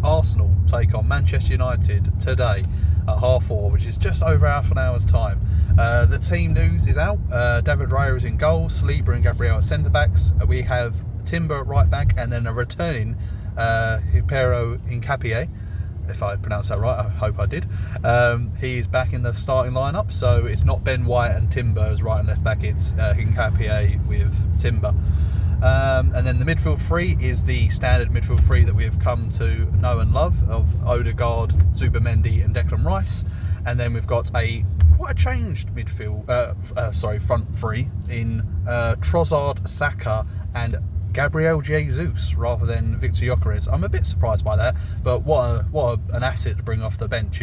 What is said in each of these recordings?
Arsenal take on Manchester United today at 4:30, which is just over half an hour's time. The team news is out. David Raya is in goal, Saliba and Gabriel at centre-backs. We have Timber at right-back, and then a returning Hipero Nkapie, if I pronounced that right. I hope I did. He's back in the starting lineup, so it's not Ben White and Timber as right and left back, it's Nkapie with Timber. And then the midfield three is the standard midfield three that we have come to know and love, of Odegaard, Zubimendi and Declan Rice. And then we've got quite a changed midfield, front three in Trossard, Saka and Gabriel Jesus rather than Victor Gyökeres. I'm a bit surprised by that, but what an asset to bring off the bench,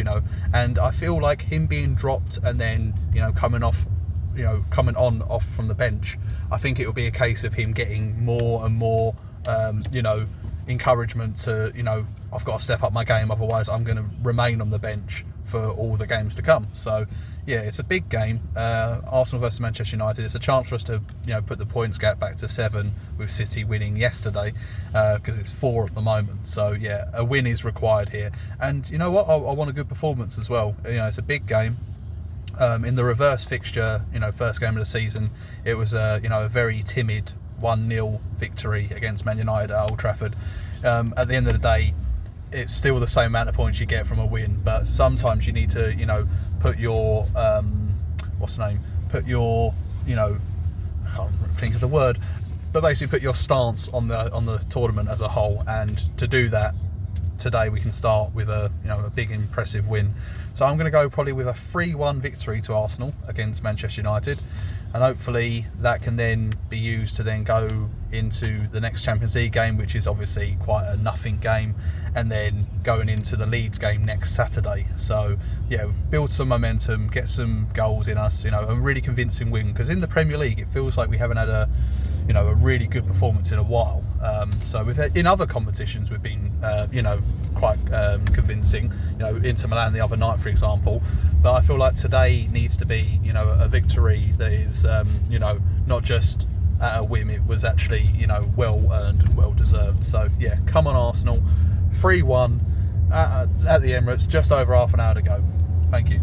And I feel like him being dropped and then coming on off from the bench, I think it will be a case of him getting more and more encouragement to I've got to step up my game, otherwise I'm going to remain on the bench for all the games to come. So yeah, it's a big game. Arsenal versus Manchester United. It's a chance for us to put the points gap back to 7, with City winning yesterday, because it's 4 at the moment. So yeah, a win is required here. And you know what, I want a good performance as well. It's a big game. In the reverse fixture, first game of the season, it was a very timid 1-0 victory against Man United at Old Trafford. At the end of the day, it's still the same amount of points you get from a win, but sometimes you need to put your I can't think of the word, but basically put your stance on the tournament as a whole. And to do that today, we can start with a big impressive win. So I'm going to go probably with a 3-1 victory to Arsenal against Manchester United, and hopefully that can then be used to then go into the next Champions League game, which is obviously quite a nothing game, and then going into the Leeds game next Saturday. So yeah, build some momentum, get some goals in us, a really convincing win, because in the Premier League it feels like we haven't had a really good performance in a while. So we've had, in other competitions, we've been quite convincing, Inter Milan the other night, for example. But I feel like today needs to be a victory that is not just at a whim. It was actually well earned and well deserved. So yeah, come on Arsenal, 3-1 at the Emirates, just over half an hour to go. Thank you.